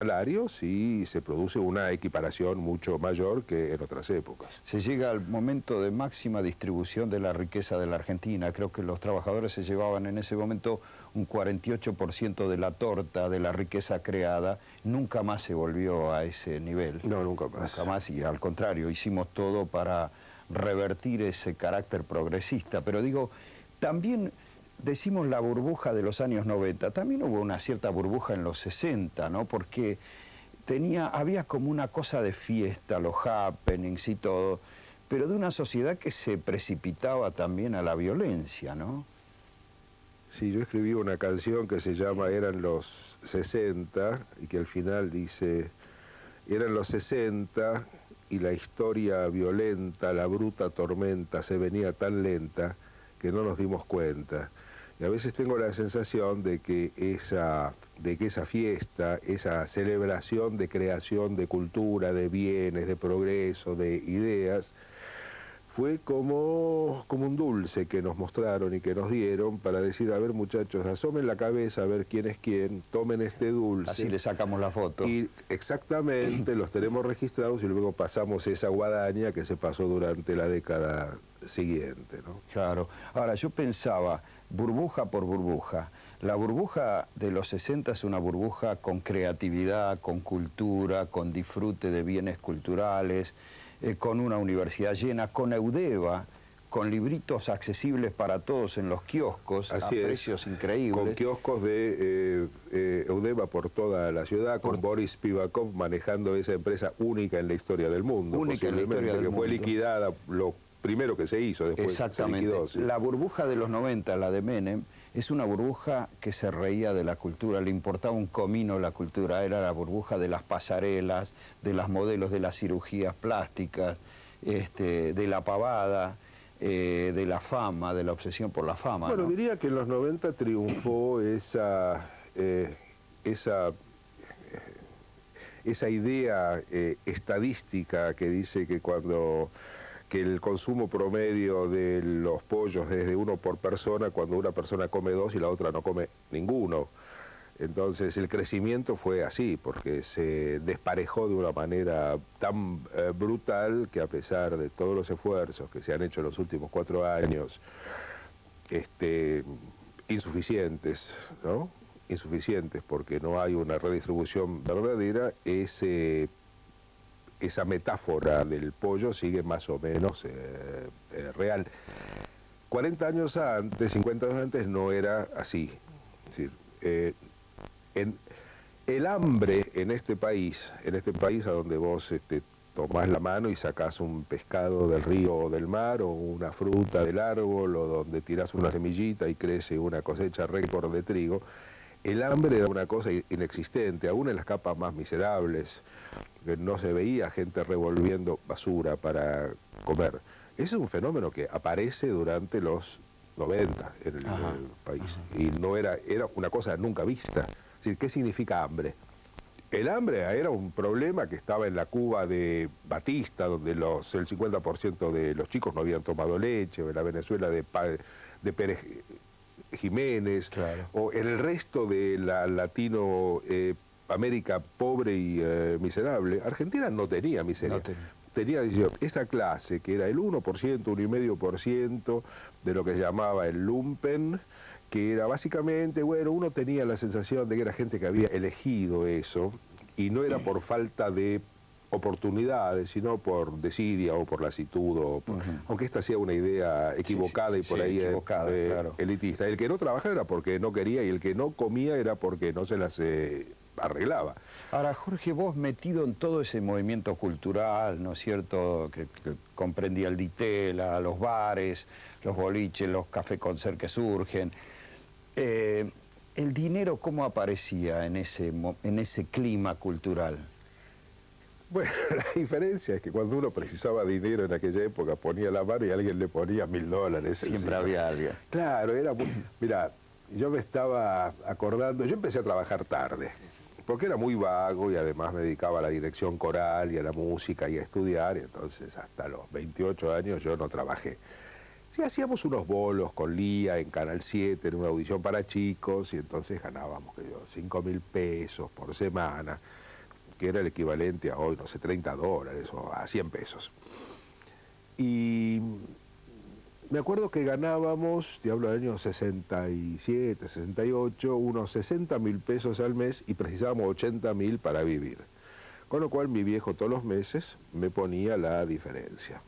salarios y se produce una equiparación mucho mayor que en otras épocas. Se llega al momento de máxima distribución de la riqueza de la Argentina. Creo que los trabajadores se llevaban en ese momento un 48% de la torta, de la riqueza creada. Nunca más se volvió a ese nivel. No, nunca más. Nunca más, y al contrario, hicimos todo para revertir ese carácter progresista. Pero digo, también decimos la burbuja de los años 90, también hubo una cierta burbuja en los 60, ¿no? Porque había como una cosa de fiesta, los happenings y todo, pero de una sociedad que se precipitaba también a la violencia, ¿no? Sí, yo escribí una canción que se llama Eran los 60 y que al final dice: eran los 60 y la historia violenta, la bruta tormenta se venía tan lenta que no nos dimos cuenta. Y a veces tengo la sensación de que esa fiesta, esa celebración de creación de cultura, de bienes, de progreso, de ideas, fue como un dulce que nos mostraron y que nos dieron para decir: a ver, muchachos, asomen la cabeza a ver quién es quién, tomen este dulce. Así le sacamos la foto. Y exactamente, los tenemos registrados y luego pasamos esa guadaña que se pasó durante la década siguiente, ¿no? Claro. Ahora, yo pensaba, burbuja por burbuja. La burbuja de los 60 es una burbuja con creatividad, con cultura, con disfrute de bienes culturales, con una universidad llena, con Eudeva, con libritos accesibles para todos en los kioscos, Así a precios increíbles. Con kioscos de Eudeva por toda la ciudad, con Boris Spivakov manejando esa empresa única en la historia del mundo. Única en la historia del mundo. Fue liquidada, lo primero que se hizo, después Exactamente. se liquidó. Sí. La burbuja de los 90, la de Menem, es una burbuja que se reía de la cultura, le importaba un comino la cultura, era la burbuja de las pasarelas, de las modelos de las cirugías plásticas, de la pavada, de la fama, de la obsesión por la fama. Bueno, ¿no? diría que en los 90 triunfó esa idea estadística que dice que que el consumo promedio de los pollos es de 1 por persona, cuando una persona come 2 y la otra no come ninguno. Entonces el crecimiento fue así, porque se desparejó de una manera tan brutal que, a pesar de todos los esfuerzos que se han hecho en los últimos 4 años, insuficientes, ¿no? Insuficientes, porque no hay una redistribución verdadera, esa metáfora del pollo sigue más o menos real. 40 años antes, 50 años antes, no era así. Es decir, el hambre en este país a donde vos tomás la mano y sacás un pescado del río o del mar, o una fruta del árbol, o donde tirás una semillita y crece una cosecha récord de trigo, el hambre era una cosa inexistente, aún en las capas más miserables. No se veía gente revolviendo basura para comer. Ese es un fenómeno que aparece durante los 90 en el país. Y no era una cosa nunca vista. Es decir, ¿qué significa hambre? El hambre era un problema que estaba en la Cuba de Batista, donde el 50% de los chicos no habían tomado leche, o en la Venezuela de Pérez Jiménez, claro. O en el resto de la Latinoamérica pobre y miserable. Argentina no tenía miseria. Tenía esa clase que era el 1%, 1,5% de lo que se llamaba el lumpen, que era básicamente, bueno, uno tenía la sensación de que era gente que había elegido eso, y no era por falta de oportunidades, sino por desidia o por lasitud, aunque esta sea una idea equivocada y por ahí claro, elitista. El que no trabajaba era porque no quería, y el que no comía era porque no se las arreglaba. Ahora, Jorge, vos metido en todo ese movimiento cultural, ¿no es cierto?, que comprendía el Ditela, los bares, los boliches, los café concert que surgen, ¿el dinero cómo aparecía en ese clima cultural? Bueno, la diferencia es que cuando uno precisaba dinero en aquella época, ponía la mano y alguien le ponía $1000. Siempre había alguien. Claro, era muy... Mirá, yo me estaba acordando, yo empecé a trabajar tarde, porque era muy vago y además me dedicaba a la dirección coral y a la música y a estudiar, y entonces hasta los 28 años yo no trabajé. Sí, hacíamos unos bolos con Lía en Canal 7, en una audición para chicos, y entonces ganábamos, 5.000 pesos por semana. Y entonces, bueno, que era el equivalente a hoy, no sé, $30 o a 100 pesos. Y me acuerdo que ganábamos, te hablo del año 67, 68, unos 60.000 pesos al mes y precisábamos 80.000 para vivir. Con lo cual mi viejo todos los meses me ponía la diferencia.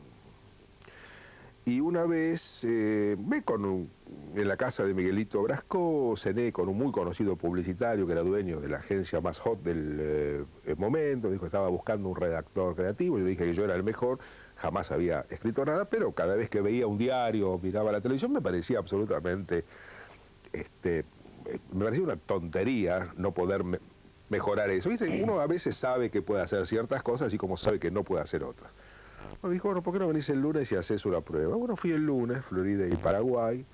Y una vez en la casa de Miguelito Brasco, cené con un muy conocido publicitario que era dueño de la agencia más hot del momento. Me dijo que estaba buscando un redactor creativo. Yo le dije que yo era el mejor, jamás había escrito nada, pero cada vez que veía un diario o miraba la televisión me parecía absolutamente, me parecía una tontería no poder mejorar eso. ¿Viste? Uno a veces sabe que puede hacer ciertas cosas y como sabe que no puede hacer otras. Me dijo, bueno, ¿por qué no venís el lunes y haces una prueba? Bueno, fui el lunes, Florida y Paraguay,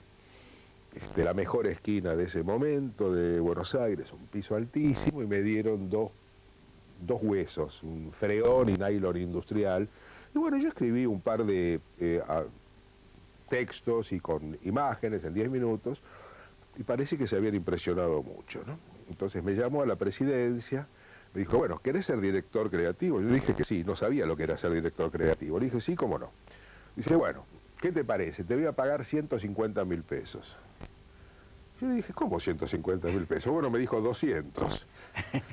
la mejor esquina de ese momento de Buenos Aires, un piso altísimo, y me dieron dos huesos, un freón y nylon industrial. Y bueno, yo escribí un par de textos y con imágenes en 10 minutos, y parece que se habían impresionado mucho, ¿no? Entonces me llamó a la presidencia. Me dijo, bueno, ¿querés ser director creativo? Yo le dije que sí, no sabía lo que era ser director creativo. Le dije, sí, cómo no. Dice, bueno, ¿qué te parece? Te voy a pagar 150.000 pesos. Yo le dije, ¿cómo 150.000 pesos? Bueno, me dijo 200.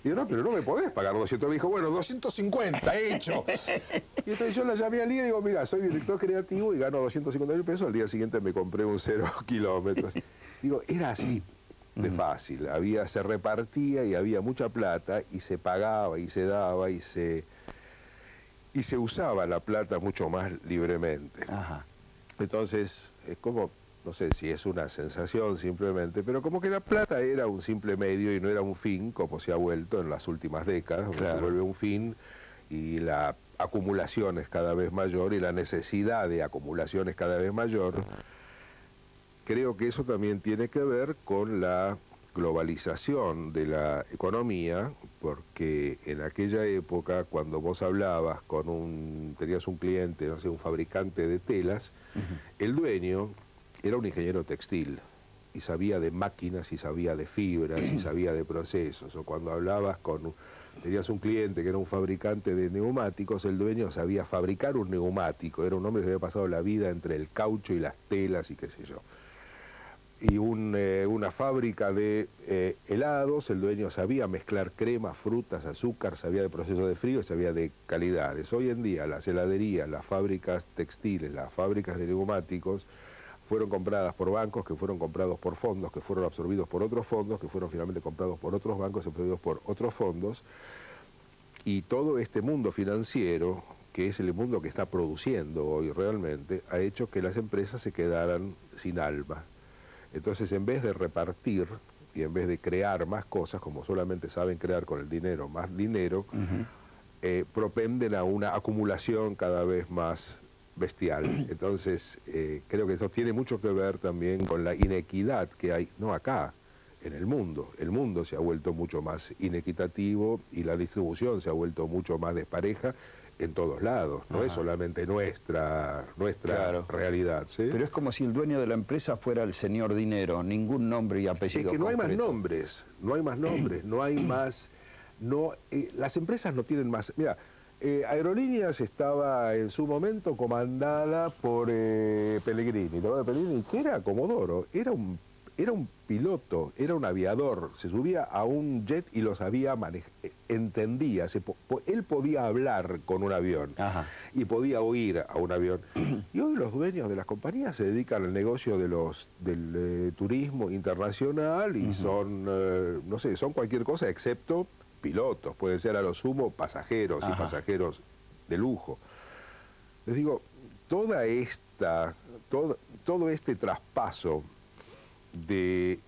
Y yo, no, pero no me podés pagar 200. Me dijo, bueno, 250, hecho. Y entonces yo la llamé al día y digo, mira, soy director creativo y gano 250.000 pesos. Al día siguiente me compré un 0 kilómetros. Digo, era así de fácil, se repartía y había mucha plata y se pagaba y se daba y se usaba la plata mucho más libremente. Ajá. Entonces, es como, no sé si es una sensación simplemente, pero como que la plata era un simple medio y no era un fin, como se ha vuelto en las últimas décadas, donde se vuelve un fin y la acumulación es cada vez mayor y la necesidad de acumulación es cada vez mayor. Creo que eso también tiene que ver con la globalización de la economía, porque en aquella época, cuando vos hablabas tenías un cliente, no sé, un fabricante de telas, el dueño era un ingeniero textil y sabía de máquinas y sabía de fibras y sabía de procesos. O cuando tenías un cliente que era un fabricante de neumáticos, el dueño sabía fabricar un neumático, era un hombre que había pasado la vida entre el caucho y las telas y qué sé yo. Y una fábrica de helados, el dueño sabía mezclar cremas, frutas, azúcar, sabía de proceso de frío, sabía de calidades. Hoy en día las heladerías, las fábricas textiles, las fábricas de neumáticos fueron compradas por bancos, que fueron comprados por fondos, que fueron absorbidos por otros fondos, que fueron finalmente comprados por otros bancos, absorbidos por otros fondos. Y todo este mundo financiero, que es el mundo que está produciendo hoy realmente, ha hecho que las empresas se quedaran sin alma. Entonces, en vez de repartir y en vez de crear más cosas, como solamente saben crear con el dinero más dinero, propenden a una acumulación cada vez más bestial. Entonces, creo que eso tiene mucho que ver también con la inequidad que hay, no acá, en el mundo. El mundo se ha vuelto mucho más inequitativo y la distribución se ha vuelto mucho más despareja en todos lados, no es solamente nuestra claro. realidad. ¿Sí? Pero es como si el dueño de la empresa fuera el señor dinero, ningún nombre y apellido. Es que no concreto. Hay más nombres, no hay más nombres, no hay más... las empresas no tienen más... Mira, Aerolíneas estaba en su momento comandada por Pellegrini, ¿no? Pellegrini, que era Comodoro, era un piloto, era un aviador, se subía a un jet y lo sabía manejar, entendía, él podía hablar con un avión y podía oír a un avión. Y hoy los dueños de las compañías se dedican al negocio del turismo internacional y son, no sé, son cualquier cosa excepto pilotos, pueden ser a lo sumo pasajeros y pasajeros de lujo. Les digo, todo este traspaso de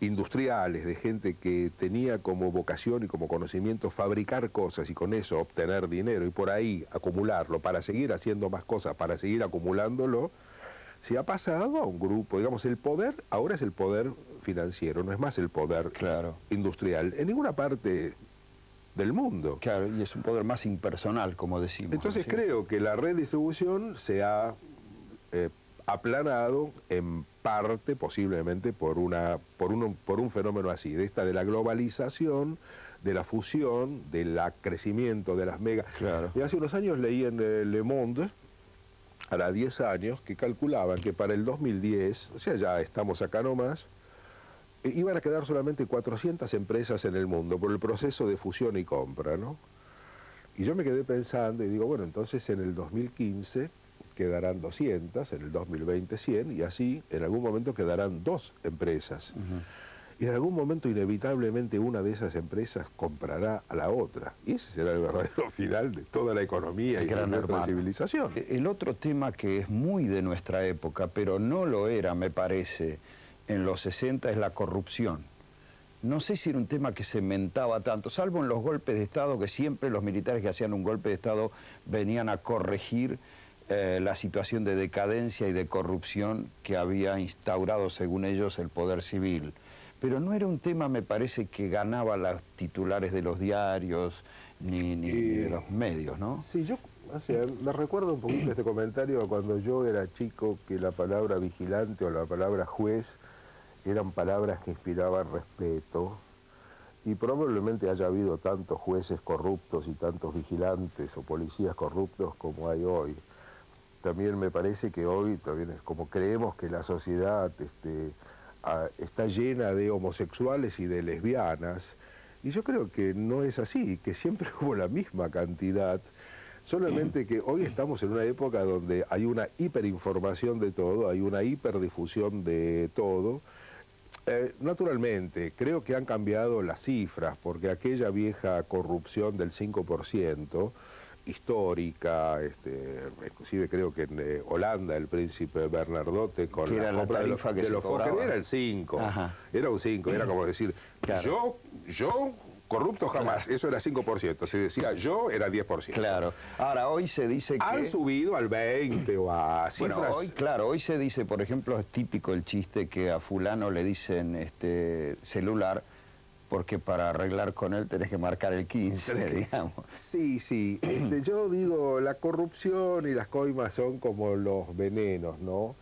industriales, de gente que tenía como vocación y como conocimiento fabricar cosas y con eso obtener dinero y por ahí acumularlo para seguir haciendo más cosas, para seguir acumulándolo, se ha pasado a un grupo, digamos, el poder ahora es el poder financiero, no es más el poder industrial, en ninguna parte del mundo. Claro, y es un poder más impersonal, como decimos. Entonces ¿sí? Creo que la redistribución se ha aplanado en parte, posiblemente, por un fenómeno así, de la globalización de la fusión, del crecimiento de las megas. Claro. Y hace unos años leí en Le Monde, hará 10 años, que calculaban que para el 2010, o sea, ya estamos acá nomás, iban a quedar solamente 400 empresas en el mundo por el proceso de fusión y compra, ¿no? Y yo me quedé pensando y digo, bueno, entonces en el 2015 quedarán 200, en el 2020 100, y así en algún momento quedarán 2 empresas. Y en algún momento inevitablemente una de esas empresas comprará a la otra. Y ese será el verdadero final de toda la economía y de nuestra civilización. El otro tema que es muy de nuestra época, pero no lo era, me parece, en los 60, es la corrupción. No sé si era un tema que se mentaba tanto, salvo en los golpes de Estado, que siempre los militares que hacían un golpe de Estado venían a corregir la situación de decadencia y de corrupción que había instaurado, según ellos, el poder civil. Pero no era un tema, me parece, que ganaba los titulares de los diarios ni de los medios, ¿no? Sí, yo me recuerdo un poquito este comentario cuando yo era chico, que la palabra vigilante o la palabra juez eran palabras que inspiraban respeto, y probablemente haya habido tantos jueces corruptos y tantos vigilantes o policías corruptos como hay hoy. También me parece que hoy, también es como creemos que la sociedad está llena de homosexuales y de lesbianas, y yo creo que no es así, que siempre hubo la misma cantidad, solamente que hoy estamos en una época donde hay una hiperinformación de todo, hay una hiperdifusión de todo. Naturalmente, creo que han cambiado las cifras, porque aquella vieja corrupción del 5%, histórica, inclusive creo que en Holanda el príncipe Bernadotte con la compra de los Fokker era el 5, era un 5, era como decir, claro, yo corrupto jamás, claro. Eso era 5%, se decía yo era 10%. Claro, ahora hoy se dice que... Han subido al 20 o a cifras... Bueno, hoy, claro, hoy se dice, por ejemplo, es típico el chiste que a fulano le dicen celular, porque para arreglar con él tenés que marcar el 15, digamos. Sí, sí, yo digo, la corrupción y las coimas son como los venenos, ¿no?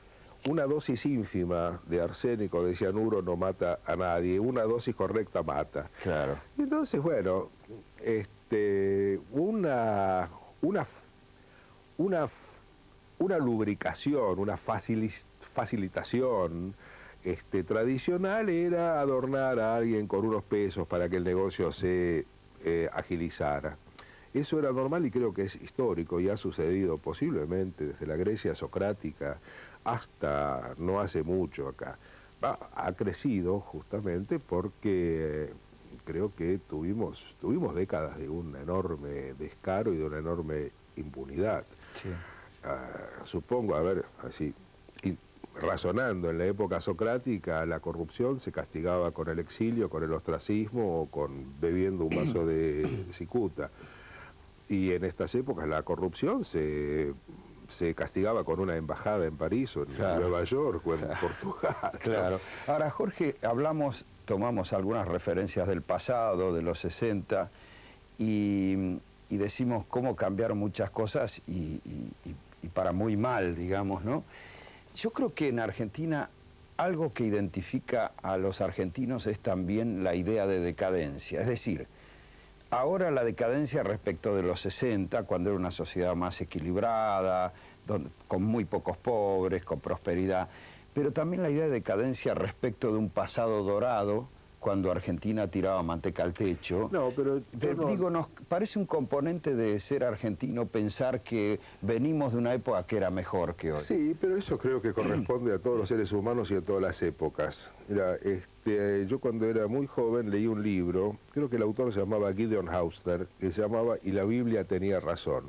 Una dosis ínfima de arsénico, de cianuro, no mata a nadie. Una dosis correcta mata. Claro. Y entonces, bueno, una lubricación, una facilitación tradicional era adornar a alguien con unos pesos para que el negocio se agilizara. Eso era normal y creo que es histórico y ha sucedido posiblemente desde la Grecia socrática hasta no hace mucho acá. Ha crecido justamente porque creo que tuvimos décadas de un enorme descaro y de una enorme impunidad. Sí. Supongo, a ver, así, razonando, en la época socrática la corrupción se castigaba con el exilio, con el ostracismo o con bebiendo un vaso de cicuta. Y en estas épocas la corrupción se castigaba con una embajada en París o en Nueva York o en Portugal. Claro. Ahora, Jorge, tomamos algunas referencias del pasado, de los 60, y decimos cómo cambiaron muchas cosas y para muy mal, digamos, ¿no? Yo creo que en Argentina algo que identifica a los argentinos es también la idea de decadencia, es decir, ahora la decadencia respecto de los 60, cuando era una sociedad más equilibrada, con muy pocos pobres, con prosperidad, pero también la idea de decadencia respecto de un pasado dorado, cuando Argentina tiraba manteca al techo. No, pero digo, nos parece un componente de ser argentino pensar que venimos de una época que era mejor que hoy. Sí, pero eso creo que corresponde a todos los seres humanos y a todas las épocas. Mira, yo cuando era muy joven leí un libro, creo que el autor se llamaba Gideon Hauster, que se llamaba Y la Biblia tenía razón.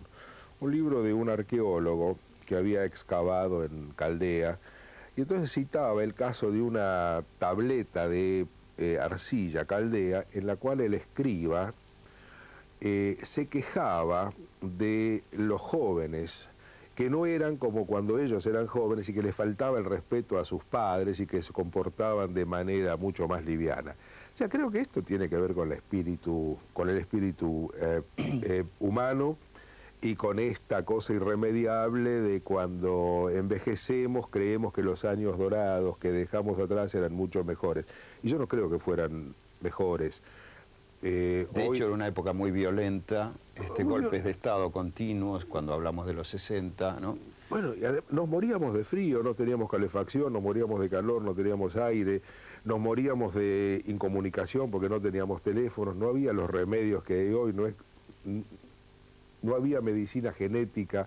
Un libro de un arqueólogo que había excavado en Caldea, y entonces citaba el caso de una tableta de arcilla caldea, en la cual el escriba se quejaba de los jóvenes, que no eran como cuando ellos eran jóvenes y que les faltaba el respeto a sus padres y que se comportaban de manera mucho más liviana. O sea, creo que esto tiene que ver con el espíritu humano y con esta cosa irremediable de cuando envejecemos creemos que los años dorados que dejamos atrás eran mucho mejores. Y yo no creo que fueran mejores. De hoy, hecho, era una época muy violenta, golpes viol- de Estado continuos, cuando hablamos de los 60, ¿no? bueno, nos moríamos de frío, no teníamos calefacción, nos moríamos de calor, no teníamos aire, nos moríamos de incomunicación porque no teníamos teléfonos, no había los remedios que hay hoy, no había medicina genética.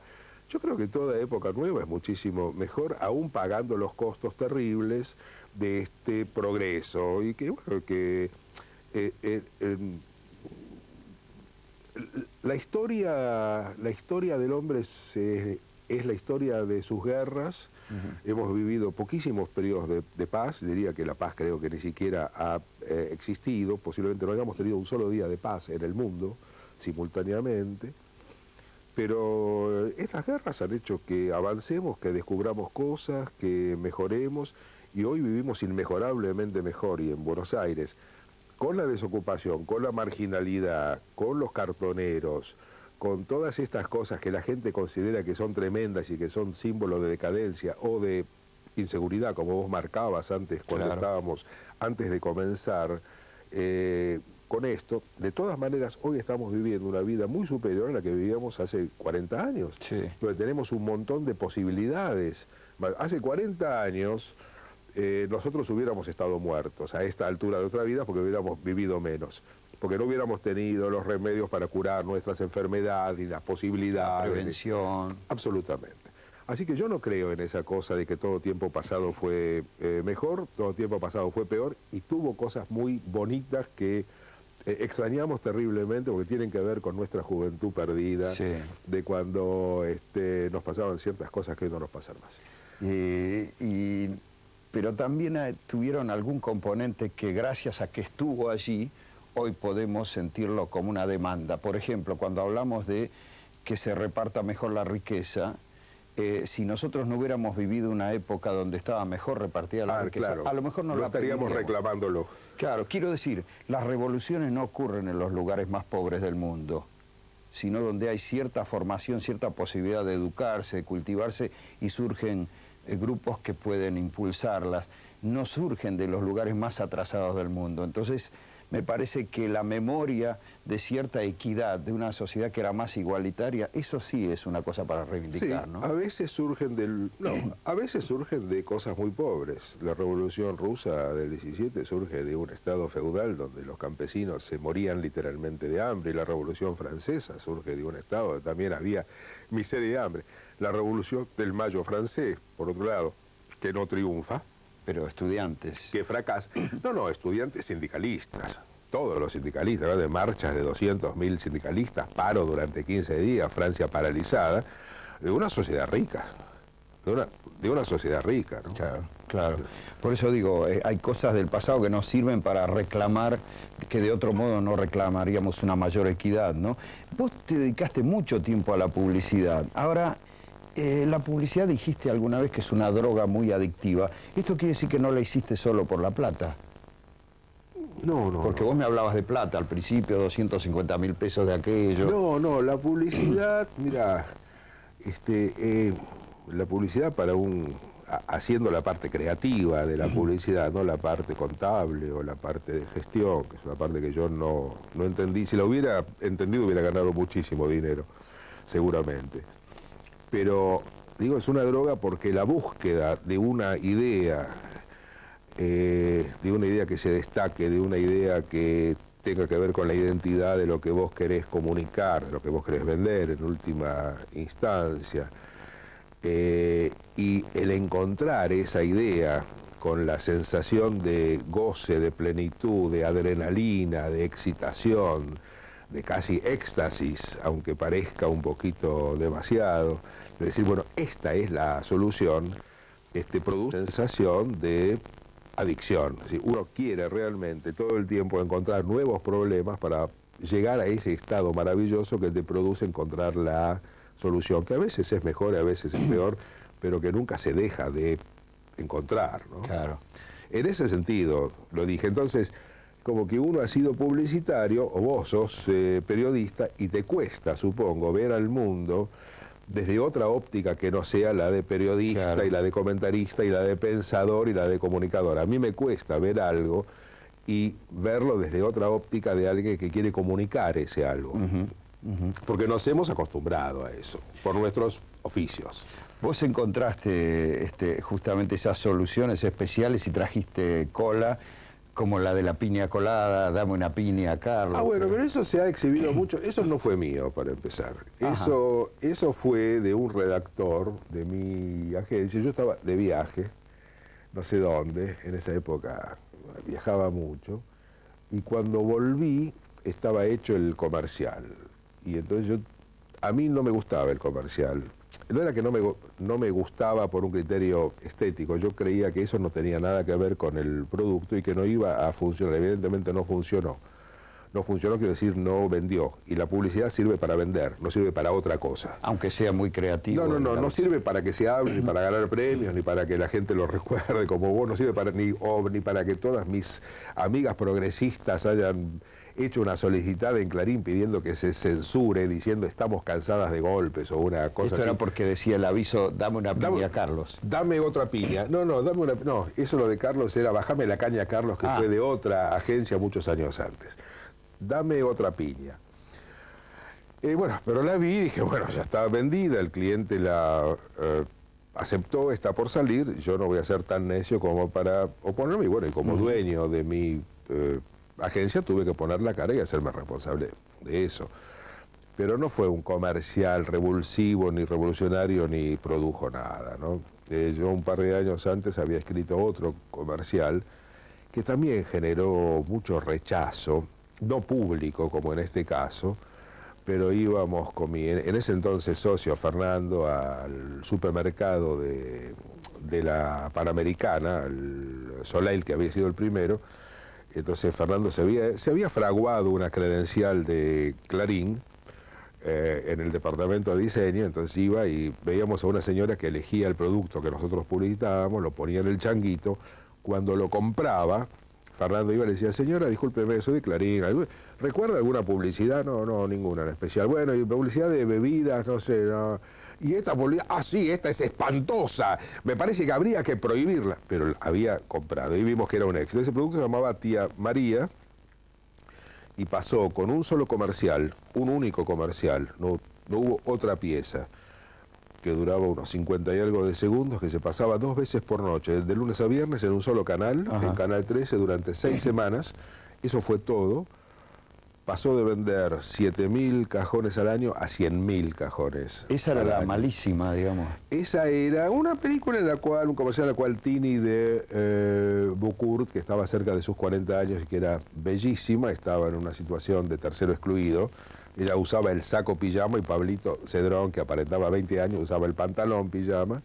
Yo creo que toda época nueva es muchísimo mejor, aún pagando los costos terribles de este progreso. Y que, bueno, que la historia del hombre es la historia de sus guerras. Hemos vivido poquísimos periodos de paz, diría que la paz creo que ni siquiera ha existido, posiblemente no hayamos tenido un solo día de paz en el mundo simultáneamente. Pero estas guerras han hecho que avancemos, que descubramos cosas, que mejoremos, y hoy vivimos inmejorablemente mejor. Y en Buenos Aires, con la desocupación, con la marginalidad, con los cartoneros, con todas estas cosas que la gente considera que son tremendas y que son símbolos de decadencia o de inseguridad, como vos marcabas antes, cuando Claro. estábamos, antes de comenzar, con esto, de todas maneras, hoy estamos viviendo una vida muy superior a la que vivíamos hace 40 años, Sí. donde tenemos un montón de posibilidades. Hace 40 años nosotros hubiéramos estado muertos a esta altura de nuestra vida porque hubiéramos vivido menos, porque no hubiéramos tenido los remedios para curar nuestras enfermedades y las La posibilidades. prevención. Absolutamente. Así que yo no creo en esa cosa de que todo tiempo pasado fue mejor, todo tiempo pasado fue peor, y tuvo cosas muy bonitas que extrañamos terriblemente porque tienen que ver con nuestra juventud perdida, Sí. de cuando nos pasaban ciertas cosas que hoy no nos pasan más. Pero también tuvieron algún componente que gracias a que estuvo allí, hoy podemos sentirlo como una demanda. Por ejemplo, cuando hablamos de que se reparta mejor la riqueza, si nosotros no hubiéramos vivido una época donde estaba mejor repartida la riqueza, claro, a lo mejor no lo la estaríamos pediríamos. reclamándolo. Claro, quiero decir, las revoluciones no ocurren en los lugares más pobres del mundo, sino donde hay cierta formación, cierta posibilidad de educarse, de cultivarse, y surgen grupos que pueden impulsarlas. No surgen de los lugares más atrasados del mundo. Entonces, me parece que la memoria de cierta equidad, de una sociedad que era más igualitaria, eso sí es una cosa para reivindicar, Sí, ¿no? a veces surgen a veces surgen de cosas muy pobres. La Revolución Rusa del 17 surge de un estado feudal donde los campesinos se morían literalmente de hambre, y la Revolución Francesa surge de un estado donde también había miseria y hambre. La Revolución del Mayo francés, por otro lado, que no triunfa, Pero estudiantes. que fracasa. No, estudiantes sindicalistas. Todos los sindicalistas, ¿no? De marchas de 200.000 sindicalistas, paro durante 15 días, Francia paralizada, de una sociedad rica, de una sociedad rica, ¿no? Claro, claro. Por eso digo, hay cosas del pasado que nos sirven para reclamar, que de otro modo no reclamaríamos una mayor equidad, ¿no? Vos te dedicaste mucho tiempo a la publicidad. Ahora, la publicidad dijiste alguna vez que es una droga muy adictiva. ¿Esto quiere decir que no la hiciste solo por la plata? No. Porque vos me hablabas de plata al principio, 250.000 pesos de aquello. No, la publicidad, mira, la publicidad haciendo la parte creativa de la publicidad, no la parte contable o la parte de gestión, que es una parte que yo no entendí. Si la hubiera entendido hubiera ganado muchísimo dinero, seguramente. Pero, digo, es una droga porque la búsqueda de una idea que se destaque, de una idea que tenga que ver con la identidad de lo que vos querés comunicar, de lo que vos querés vender en última instancia, y el encontrar esa idea con la sensación de goce, de plenitud, de adrenalina, de excitación, de casi éxtasis, aunque parezca un poquito demasiado, de decir, bueno, esta es la solución, produce sensación de adicción. Es decir, uno quiere realmente todo el tiempo encontrar nuevos problemas para llegar a ese estado maravilloso que te produce encontrar la solución, que a veces es mejor, a veces es peor, pero que nunca se deja de encontrar, ¿no? Claro. En ese sentido, lo dije. Entonces, como que uno ha sido publicitario, o vos sos periodista, y te cuesta, supongo, ver al mundo desde otra óptica que no sea la de periodista, Claro. y la de comentarista, y la de pensador, y la de comunicador. A mí me cuesta ver algo y verlo desde otra óptica de alguien que quiere comunicar ese algo. Porque nos hemos acostumbrado a eso, por nuestros oficios. Vos encontraste justamente esas soluciones especiales y trajiste cola, como la de la piña colada, dame una piña, Carlos. Ah, bueno, pero eso se ha exhibido mucho. Eso no fue mío, para empezar. Eso fue de un redactor de mi agencia. Yo estaba de viaje, no sé dónde, en esa época viajaba mucho, y cuando volví estaba hecho el comercial. Y entonces a mí no me gustaba el comercial. No era que no me gustaba por un criterio estético, yo creía que eso no tenía nada que ver con el producto y que no iba a funcionar. Evidentemente no funcionó. No funcionó, quiero decir, no vendió. Y la publicidad sirve para vender, no sirve para otra cosa. Aunque sea muy creativo. No sirve para que se hable, ni para ganar premios, ni para que la gente lo recuerde como vos, no sirve para ni para que todas mis amigas progresistas hayan hecho una solicitada en Clarín pidiendo que se censure, diciendo estamos cansadas de golpes o una cosa así. Esto era porque decía el aviso, dame una piña, Carlos. Dame otra piña. No, eso lo de Carlos era bajame la caña, Carlos, que fue de otra agencia muchos años antes. Dame otra piña. Bueno, pero la vi y dije, bueno, ya está vendida, el cliente la aceptó, está por salir, yo no voy a ser tan necio como para oponerme, y bueno, y como dueño de mi agencia tuve que poner la cara y hacerme responsable de eso. Pero no fue un comercial revulsivo, ni revolucionario, ni produjo nada, ¿no? Yo un par de años antes había escrito otro comercial que también generó mucho rechazo, no público como en este caso, pero íbamos con en ese entonces socio Fernando al supermercado de la Panamericana, el Soleil, que había sido el primero. Entonces Fernando se había fraguado una credencial de Clarín en el departamento de diseño, entonces iba y veíamos a una señora que elegía el producto que nosotros publicitábamos, lo ponía en el changuito, cuando lo compraba, Fernando iba y le decía, señora, discúlpeme, soy de Clarín, ¿recuerda alguna publicidad? No, ninguna en especial. Bueno, y publicidad de bebidas, no sé, no. Y esta publicidad, sí, esta es espantosa, me parece que habría que prohibirla. Pero había comprado y vimos que era un éxito. Ese producto se llamaba Tía María y pasó con un solo comercial, un único comercial, no hubo otra pieza, que duraba unos 50 y algo de segundos, que se pasaba 2 veces por noche, de lunes a viernes en un solo canal, en Canal 13, durante 6 semanas. Eso fue todo. Pasó de vender 7.000 cajones al año a 100.000 cajones. Esa era la malísima, digamos. Esa era una película en la cual, un comercial en la cual Tini de Bucurt, que estaba cerca de sus 40 años y que era bellísima, estaba en una situación de tercero excluido. Ella usaba el saco pijama y Pablito Cedrón, que aparentaba 20 años, usaba el pantalón pijama.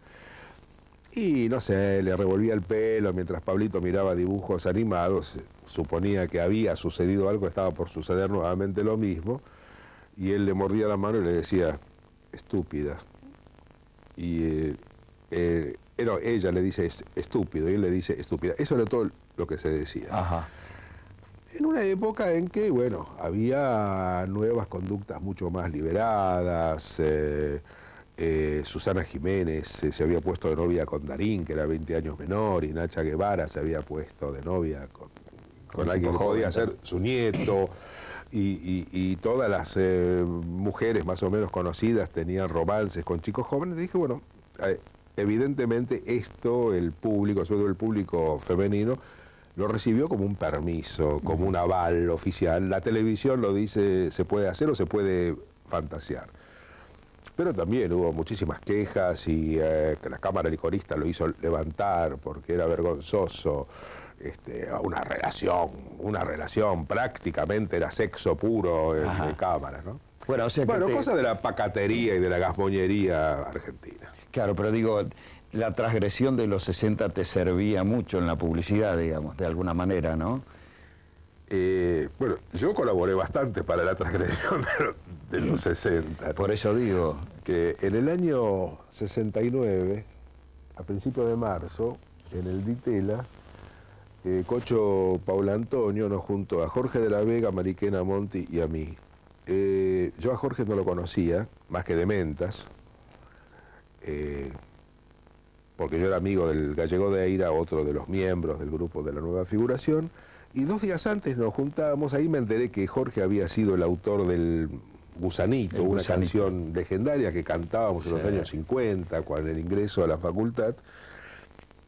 Y no sé, le revolvía el pelo mientras Pablito miraba dibujos animados. Suponía que había sucedido algo, estaba por suceder nuevamente lo mismo. Y él le mordía la mano y le decía, estúpida. Y ella le dice estúpido y él le dice estúpida. Eso era todo lo que se decía. Ajá. En una época en que, bueno, había nuevas conductas mucho más liberadas. Susana Jiménez se había puesto de novia con Darín, que era 20 años menor, y Nacha Guevara se había puesto de novia con alguien que podía ser su nieto, y todas las mujeres más o menos conocidas tenían romances con chicos jóvenes. Y dije, bueno, evidentemente esto el público, sobre todo el público femenino, lo recibió como un permiso, como un aval oficial. La televisión lo dice, se puede hacer o se puede fantasear. Pero también hubo muchísimas quejas y que la Cámara Licorista lo hizo levantar porque era vergonzoso. Una relación prácticamente era sexo puro en cámaras, ¿no? Bueno, o sea cosa de la pacatería y de la gasmoñería argentina. Claro, pero digo, la transgresión de los 60 te servía mucho en la publicidad, digamos, de alguna manera, ¿no? Bueno, yo colaboré bastante para la transgresión de los 60. ¿no? Por eso digo. Que en el año 69, a principios de marzo, en el Ditela, Cocho Paula Antonio nos juntó a Jorge de la Vega, Mariquena Monti y a mí. Yo a Jorge no lo conocía, más que de mentas, porque yo era amigo del Gallego de Eira, otro de los miembros del grupo de la Nueva Figuración, Y 2 días antes nos juntábamos, ahí me enteré que Jorge había sido el autor del Gusanito, una canción legendaria que cantábamos en los años 50, con el ingreso a la facultad.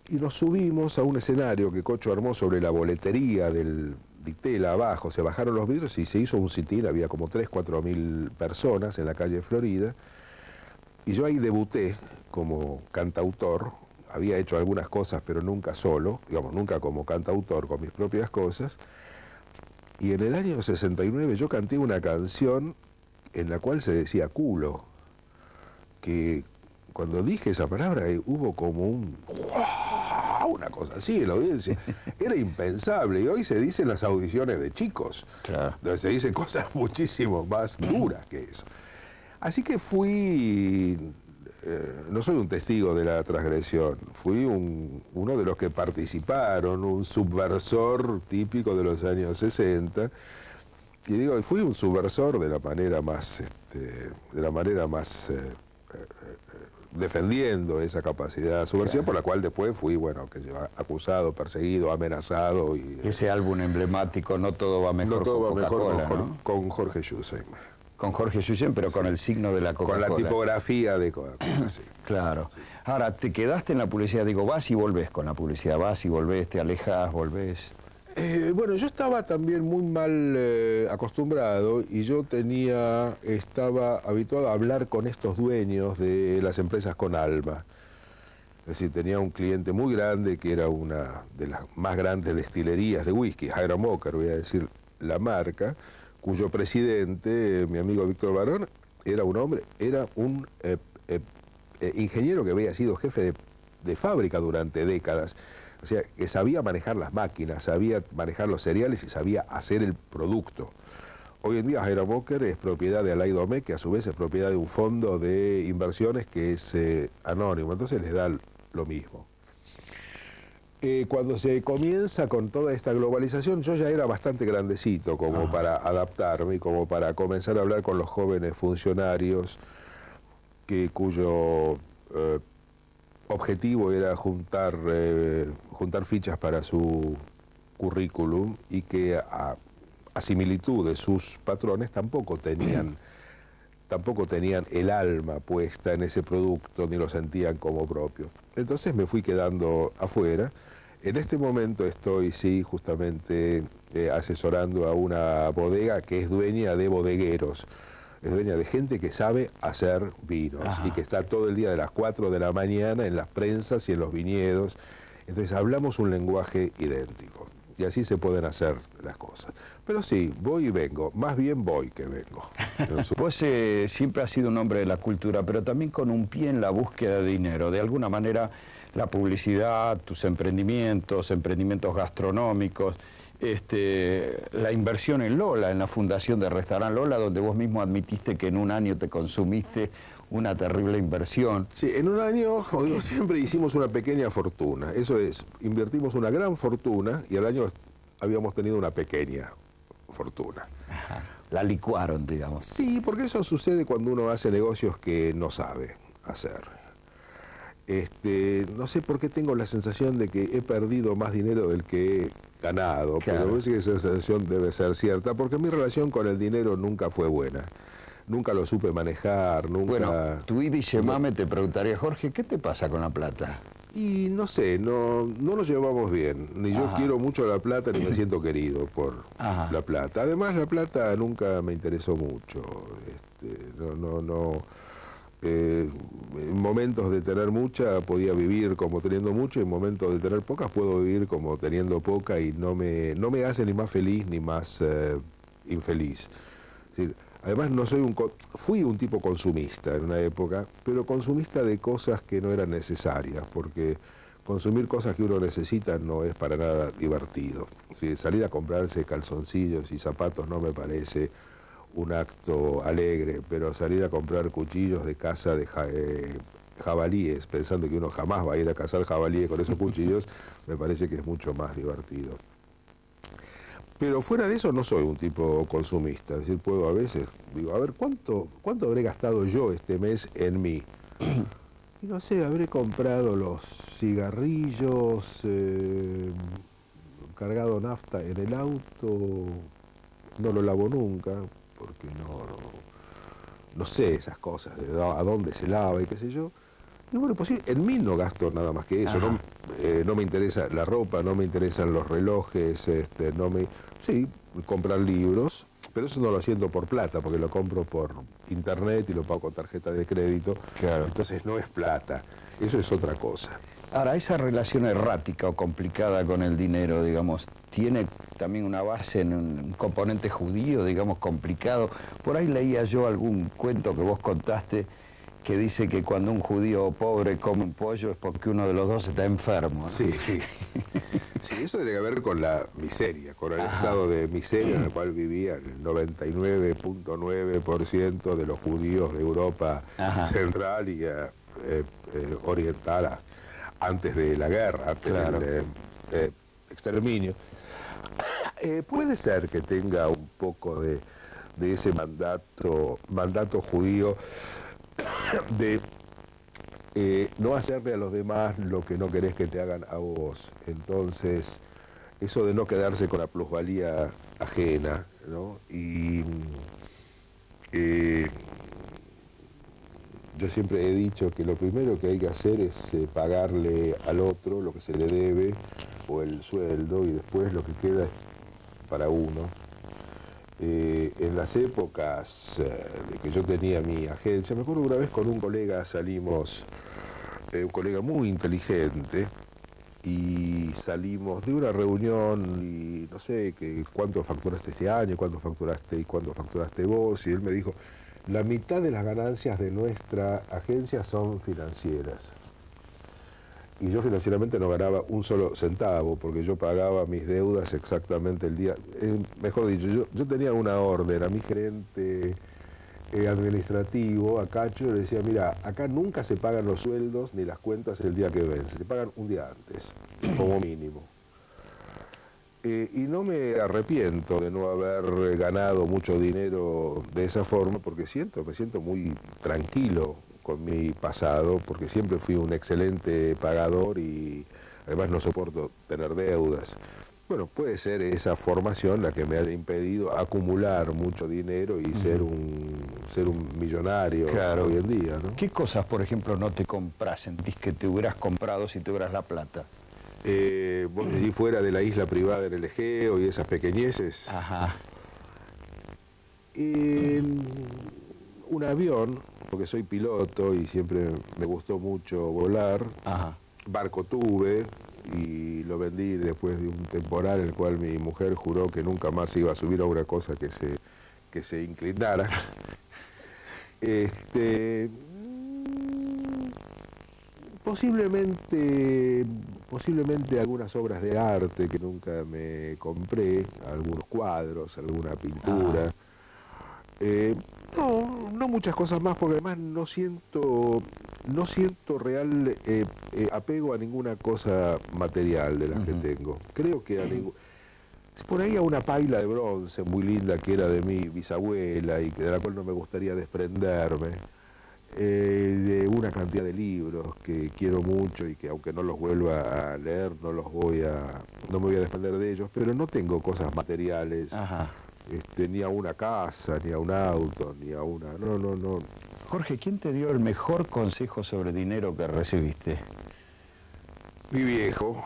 Y nos subimos a un escenario que Cocho armó sobre la boletería del Ditela abajo. Se bajaron los vidrios y se hizo un sit-in, había como 3.000 o 4.000 personas en la calle Florida. Y yo ahí debuté como cantautor. Había hecho algunas cosas, pero nunca solo, digamos, nunca como cantautor, con mis propias cosas. Y en el año 69 yo canté una canción en la cual se decía culo, que cuando dije esa palabra hubo como una cosa así en la audiencia. Era impensable, y hoy se dice en las audiciones de chicos, donde se dicen cosas muchísimo más duras que eso. Así que fui... no soy un testigo de la transgresión, fui uno de los que participaron, un subversor típico de los años 60, y digo, fui un subversor de la manera más, defendiendo esa capacidad subversiva, por la cual después fui, bueno, acusado, perseguido, amenazado. Y, ese álbum emblemático, No todo va mejor, no todo va mejor ¿no? Con Jorge Schusen. Con Jorge Schusen, pero con el signo de la Coca-Cola. Con la tipografía de Coca-Cola, sí. Claro. Sí. Ahora, te quedaste en la publicidad, digo, vas y volvés con la publicidad, vas y volvés, te alejas, volvés. Bueno, yo estaba también muy mal acostumbrado y yo estaba habituado a hablar con estos dueños de las empresas con alma. Es decir, tenía un cliente muy grande que era una de las más grandes destilerías de whisky, Hiram Walker, voy a decir la marca, cuyo presidente, mi amigo Víctor Barón, era un ingeniero que había sido jefe de fábrica durante décadas. O sea, que sabía manejar las máquinas, sabía manejar los cereales y sabía hacer el producto. Hoy en día Hiram Walker es propiedad de Alay Domecq, que a su vez es propiedad de un fondo de inversiones que es anónimo, entonces les da lo mismo. Cuando se comienza con toda esta globalización, yo ya era bastante grandecito como para adaptarme y como para comenzar a hablar con los jóvenes funcionarios cuyo objetivo era juntar fichas para su currículum y que a similitud de sus patrones tampoco tenían el alma puesta en ese producto ni lo sentían como propio. Entonces me fui quedando afuera. En este momento estoy, sí, justamente asesorando a una bodega que es dueña de bodegueros. Es dueña de gente que sabe hacer vinos y que está todo el día de las 4 de la mañana en las prensas y en los viñedos. Entonces hablamos un lenguaje idéntico y así se pueden hacer las cosas. Pero sí, voy y vengo, más bien voy que vengo. Vos siempre has sido un hombre de la cultura, pero también con un pie en la búsqueda de dinero. De alguna manera la publicidad, tus emprendimientos gastronómicos, la inversión en Lola, en la fundación de Restaurant Lola, donde vos mismo admitiste que en un año te consumiste una terrible inversión. Sí, en un año, como digo, siempre hicimos una pequeña fortuna. Eso es, invertimos una gran fortuna y al año habíamos tenido una pequeña fortuna. Ajá. La licuaron, digamos. Sí, porque eso sucede cuando uno hace negocios que no sabe hacer. No sé por qué tengo la sensación de que he perdido más dinero del que he ganado, claro. Pero parece que esa sensación debe ser cierta, porque mi relación con el dinero nunca fue buena. Nunca lo supe manejar, nunca... Bueno, tu Idi Yemame te preguntaría, Jorge, ¿qué te pasa con la plata? Y no sé, no nos llevamos bien. Ni yo quiero mucho la plata, ni me siento querido por la plata. Además, la plata nunca me interesó mucho. En momentos de tener mucha podía vivir como teniendo mucho, y en momentos de tener pocas puedo vivir como teniendo poca, y no me hace ni más feliz ni más infeliz. Es decir, además fui un tipo consumista en una época, pero consumista de cosas que no eran necesarias, porque consumir cosas que uno necesita no es para nada divertido. Si salir a comprarse calzoncillos y zapatos no me parece un acto alegre, pero salir a comprar cuchillos de caza de jabalíes, pensando que uno jamás va a ir a cazar jabalíes con esos cuchillos, me parece que es mucho más divertido. Pero fuera de eso no soy un tipo consumista, es decir, puedo a veces, digo, a ver, ¿cuánto habré gastado yo este mes en mí? Y no sé, habré comprado los cigarrillos cargado nafta en el auto, no lo lavo nunca, porque no sé esas cosas, a dónde se lava y qué sé yo. Y bueno, pues sí, en mí no gasto nada más que eso, no me interesa la ropa, no me interesan los relojes, sí, comprar libros, pero eso no lo siento por plata, porque lo compro por internet y lo pago con tarjeta de crédito, claro. Entonces no es plata, eso es otra cosa. Ahora, esa relación errática o complicada con el dinero, digamos, tiene también una base en un componente judío, digamos, complicado. Por ahí leía yo algún cuento que vos contaste que dice que cuando un judío pobre come un pollo es porque uno de los dos está enfermo, ¿no? Sí, sí, eso tiene que ver con la miseria, con el estado de miseria en el cual vivía el 99.9% de los judíos de Europa central y oriental antes de la guerra, antes del exterminio. Puede ser que tenga un poco de ese mandato judío de no hacerle a los demás lo que no querés que te hagan a vos. Entonces, eso de no quedarse con la plusvalía ajena, ¿no? Y yo siempre he dicho que lo primero que hay que hacer es pagarle al otro lo que se le debe o el sueldo, y después lo que queda es para uno. En las épocas de que yo tenía mi agencia, me acuerdo una vez con un colega salimos, un colega muy inteligente, y salimos de una reunión y no sé cuánto facturaste este año, cuánto facturaste y cuánto facturaste vos, y él me dijo, la mitad de las ganancias de nuestra agencia son financieras. Y yo financieramente no ganaba un solo centavo, porque yo pagaba mis deudas exactamente el día. Mejor dicho, yo tenía una orden a mi gerente administrativo, a Cacho, le decía, mira, acá nunca se pagan los sueldos ni las cuentas el día que vence, se pagan un día antes, como mínimo. Y no me arrepiento de no haber ganado mucho dinero de esa forma, porque me siento muy tranquilo con mi pasado, porque siempre fui un excelente pagador y además no soporto tener deudas. Bueno, puede ser esa formación la que me haya impedido acumular mucho dinero y ser un millonario hoy en día, ¿no? ¿Qué cosas, por ejemplo, no te compras? ¿Sentís que te hubieras comprado si tuvieras la plata? Vos allí fuera de la isla privada en el Egeo y esas pequeñeces. Un avión, porque soy piloto y siempre me gustó mucho volar. Barco tuve y lo vendí después de un temporal en el cual mi mujer juró que nunca más iba a subir a una cosa que se inclinara. Posiblemente algunas obras de arte que nunca me compré, algunos cuadros, alguna pintura. No muchas cosas más, porque además no siento real apego a ninguna cosa material de las que tengo. Creo que por ahí a una paila de bronce muy linda que era de mi bisabuela y de la cual no me gustaría desprenderme, de una cantidad de libros que quiero mucho y que aunque no los vuelva a leer no me voy a desprender de ellos, pero no tengo cosas materiales. Ni a una casa, ni a un auto, ni a una... No. Jorge, ¿quién te dio el mejor consejo sobre dinero que recibiste? Mi viejo.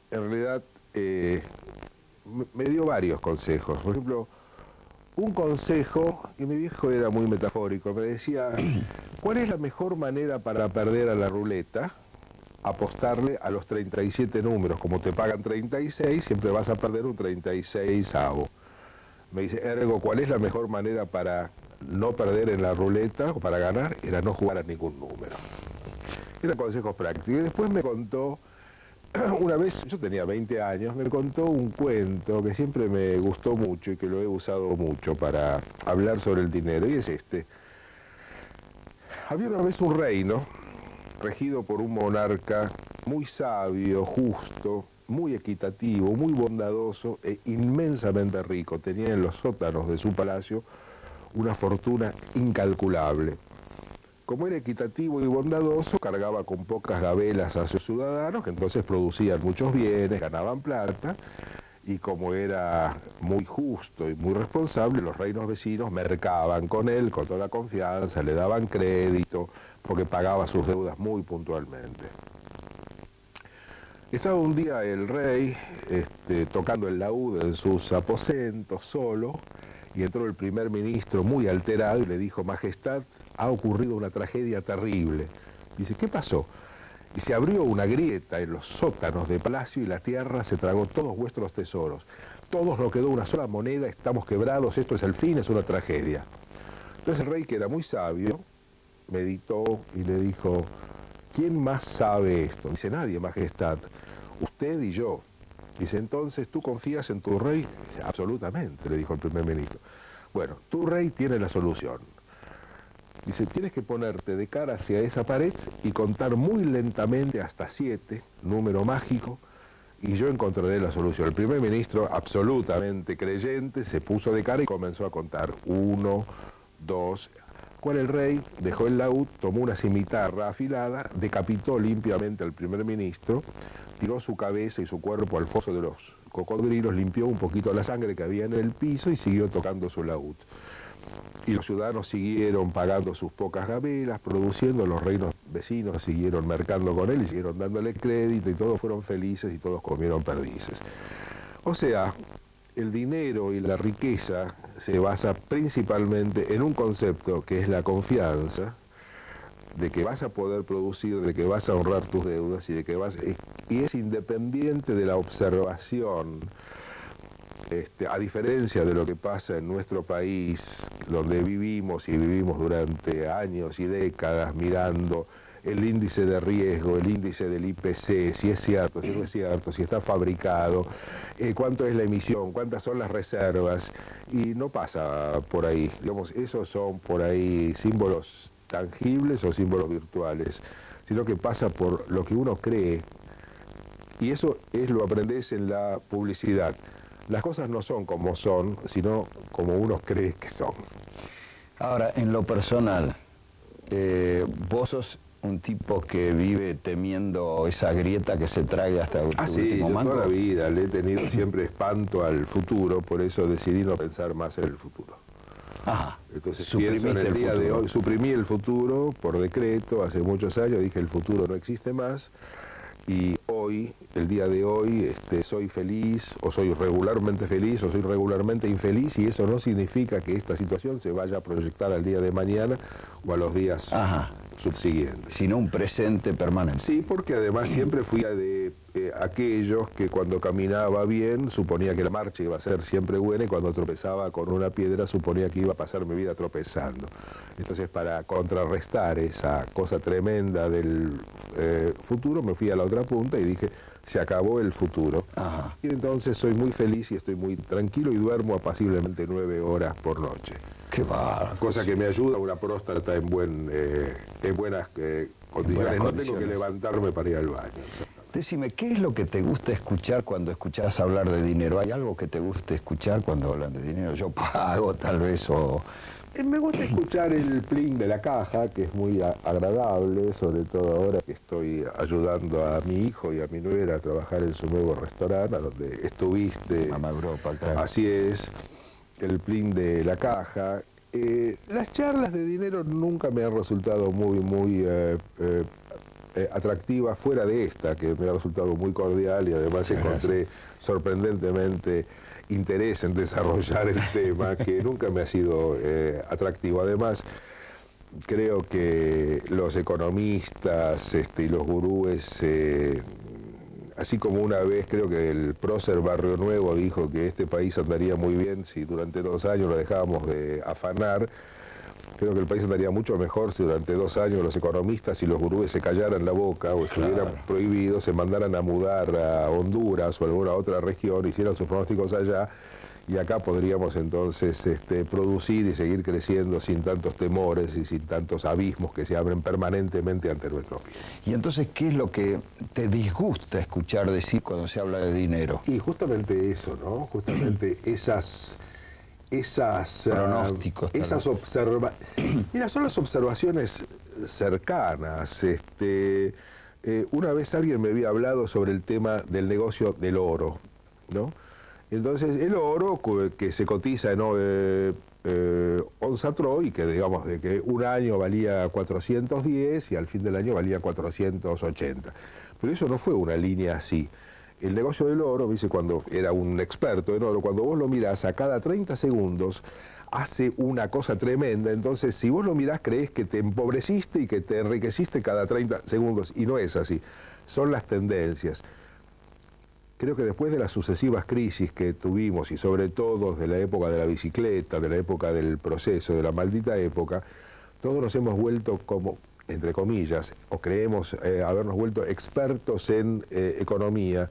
En realidad, me dio varios consejos. Por ejemplo, un consejo, y mi viejo era muy metafórico, me decía, ¿cuál es la mejor manera para perder a la ruleta? Apostarle a los 37 números. Como te pagan 36, siempre vas a perder un 36avo. Me dice, ergo, ¿cuál es la mejor manera para no perder en la ruleta o para ganar? Era no jugar a ningún número. Eran consejos prácticos. Y después me contó, una vez, yo tenía 20 años, me contó un cuento que siempre me gustó mucho y que lo he usado mucho para hablar sobre el dinero, y es este. Había una vez un reino regido por un monarca muy sabio, justo, muy equitativo, muy bondadoso e inmensamente rico. Tenía en los sótanos de su palacio una fortuna incalculable. como era equitativo y bondadoso, cargaba con pocas gabelas a sus ciudadanos, que entonces producían muchos bienes, ganaban plata, y como era muy justo y muy responsable, los reinos vecinos mercaban con él con toda confianza, le daban crédito, porque pagaba sus deudas muy puntualmente. Estaba un día el rey tocando el laúd en sus aposentos solo, y entró el primer ministro muy alterado y le dijo: Majestad, ha ocurrido una tragedia terrible. Dice: ¿qué pasó? Y se abrió una grieta en los sótanos de palacio y la tierra se tragó todos vuestros tesoros. Todos nos quedó una sola moneda, estamos quebrados, esto es el fin, es una tragedia. Entonces el rey, que era muy sabio, meditó y le dijo: ¿quién más sabe esto? Dice: nadie, Majestad, usted y yo. Dice: entonces, ¿tú confías en tu rey? Dice: absolutamente, le dijo el primer ministro. Bueno, tu rey tiene la solución. Dice: tienes que ponerte de cara hacia esa pared y contar muy lentamente hasta 7, número mágico, y yo encontraré la solución. El primer ministro, absolutamente creyente, se puso de cara y comenzó a contar. 1, 2... Cual el rey dejó el laúd, tomó una cimitarra afilada, decapitó limpiamente al primer ministro, tiró su cabeza y su cuerpo al foso de los cocodrilos, limpió un poquito la sangre que había en el piso y siguió tocando su laúd. Y los ciudadanos siguieron pagando sus pocas gabelas, produciendo, los reinos vecinos siguieron mercando con él y siguieron dándole crédito, y todos fueron felices y todos comieron perdices. O sea, el dinero y la riqueza se basa principalmente en un concepto que es la confianza, de que vas a poder producir, de que vas a honrar tus deudas y es independiente de la observación. A diferencia de lo que pasa en nuestro país, donde vivimos durante años y décadas mirando el índice de riesgo, el índice del IPC, si es cierto, si no es cierto, si está fabricado, cuánto es la emisión, cuántas son las reservas, y no pasa por ahí. Digamos, esos son por ahí símbolos tangibles o símbolos virtuales, sino que pasa por lo que uno cree, y eso lo aprendes en la publicidad. Las cosas no son como son, sino como uno cree que son. Ahora, en lo personal, vos sos un tipo que vive temiendo esa grieta que se trague hasta el último sí, yo mango. toda la vida le he tenido siempre espanto al futuro, por eso decidí no pensar más en el futuro. Ajá. Entonces pienso en el día de hoy, suprimí el futuro por decreto, hace muchos años dije: el futuro no existe más, y hoy, el día de hoy, soy feliz, o soy regularmente feliz, o soy regularmente infeliz, y eso no significa que esta situación se vaya a proyectar al día de mañana o a los días subsiguientes. Sino un presente permanente. Sí, porque además siempre fui de aquellos que cuando caminaba bien suponía que la marcha iba a ser siempre buena, y cuando tropezaba con una piedra suponía que iba a pasar mi vida tropezando. Entonces, para contrarrestar esa cosa tremenda del futuro, me fui a la otra punta y dije: se acabó el futuro. Ajá. Y entonces soy muy feliz y estoy muy tranquilo y duermo apaciblemente 9 horas por noche. Qué bárbaro. Cosa que me ayuda a una próstata en buenas condiciones. No tengo que levantarme para ir al baño. Decime, ¿qué es lo que te gusta escuchar cuando escuchás hablar de dinero? ¿Hay algo que te guste escuchar cuando hablan de dinero? Yo pago, tal vez, o... Me gusta escuchar el pling de la caja, que es muy agradable, sobre todo ahora que estoy ayudando a mi hijo y a mi nuera a trabajar en su nuevo restaurante, a donde estuviste. Mamá Europa, claro. Así es, el pling de la caja. Las charlas de dinero nunca me han resultado muy atractivas, fuera de esta, que me ha resultado muy cordial, y además encontré sorprendentemente interés en desarrollar el tema, que nunca me ha sido atractivo. Además, creo que los economistas y los gurúes, así como una vez creo que el prócer Barrio Nuevo dijo que este país andaría muy bien si durante 2 años lo dejábamos de afanar, creo que el país andaría mucho mejor si durante 2 años los economistas y los gurúes se callaran la boca o estuvieran prohibidos, se mandaran a mudar a Honduras o a alguna otra región, hicieran sus pronósticos allá, y acá podríamos entonces producir y seguir creciendo sin tantos temores y sin tantos abismos que se abren permanentemente ante nuestros pies. Y entonces, ¿qué es lo que te disgusta escuchar decir cuando se habla de dinero? Y justamente eso, ¿no? Justamente pronósticos. Mira, son las observaciones cercanas. Una vez alguien me había hablado sobre el tema del negocio del oro, ¿no? Entonces, el oro que se cotiza en onza troy, que digamos de que un año valía 410 y al fin del año valía 480. Pero eso no fue una línea así. El negocio del oro, me dice, cuando era un experto en oro, cuando vos lo mirás a cada 30 segundos, hace una cosa tremenda. Entonces, si vos lo mirás, creés que te empobreciste y que te enriqueciste cada 30 segundos. Y no es así. Son las tendencias. Creo que después de las sucesivas crisis que tuvimos, y sobre todo de la época de la bicicleta, de la época del proceso, de la maldita época, todos nos hemos vuelto como, entre comillas, o creemos habernos vuelto expertos en economía.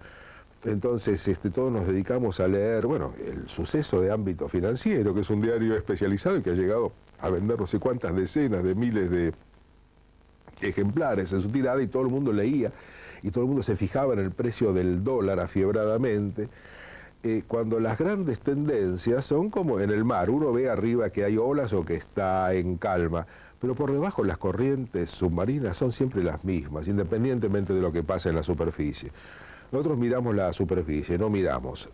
Entonces, todos nos dedicamos a leer, bueno, El Suceso de ámbito financiero, que es un diario especializado y que ha llegado a vender no sé cuántas decenas de miles de ejemplares en su tirada, y todo el mundo leía, y todo el mundo se fijaba en el precio del dólar afiebradamente, cuando las grandes tendencias son como en el mar. Uno ve arriba que hay olas o que está en calma, pero por debajo las corrientes submarinas son siempre las mismas, independientemente de lo que pasa en la superficie. Nosotros miramos la superficie, no miramos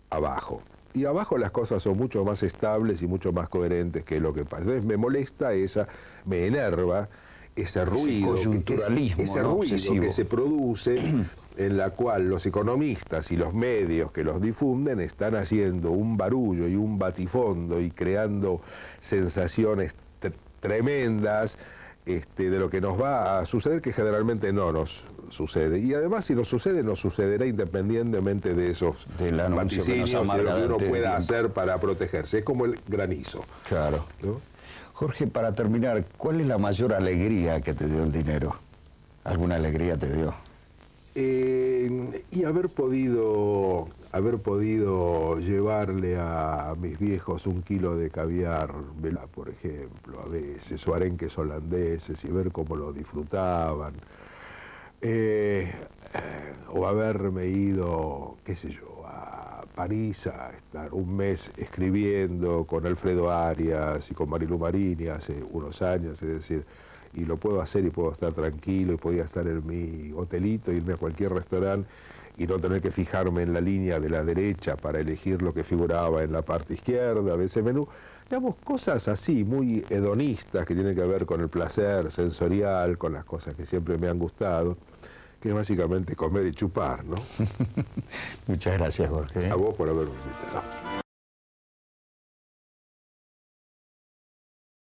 abajo. Y abajo las cosas son mucho más estables y mucho más coherentes que lo que pasa. Entonces me enerva ese ruido, ese ruido que se produce, en la cual los economistas y los medios que los difunden están haciendo un barullo y un batifondo y creando sensaciones tremendas de lo que nos va a suceder, que generalmente no nos sucede. Y además, si nos sucede, nos sucederá independientemente de esos vaticinios y de lo que uno pueda hacer para protegerse. Es como el granizo. Claro. ¿No? Jorge, para terminar, ¿cuál es la mayor alegría que te dio el dinero? ¿Alguna alegría te dio? Y haber podido llevarle a mis viejos 1 kilo de caviar, por ejemplo, a veces, o arenques holandeses, y ver cómo lo disfrutaban. O haberme ido, qué sé yo, a París a estar un mes escribiendo con Alfredo Arias y con Marilu Marini hace unos años, es decir, y lo puedo hacer y puedo estar tranquilo y podía estar en mi hotelito, irme a cualquier restaurante y no tener que fijarme en la línea de la derecha para elegir lo que figuraba en la parte izquierda de ese menú. Digamos, cosas así, muy hedonistas, que tienen que ver con el placer sensorial, con las cosas que siempre me han gustado, que es básicamente comer y chupar, ¿no? Muchas gracias, Jorge. A vos por haberme invitado.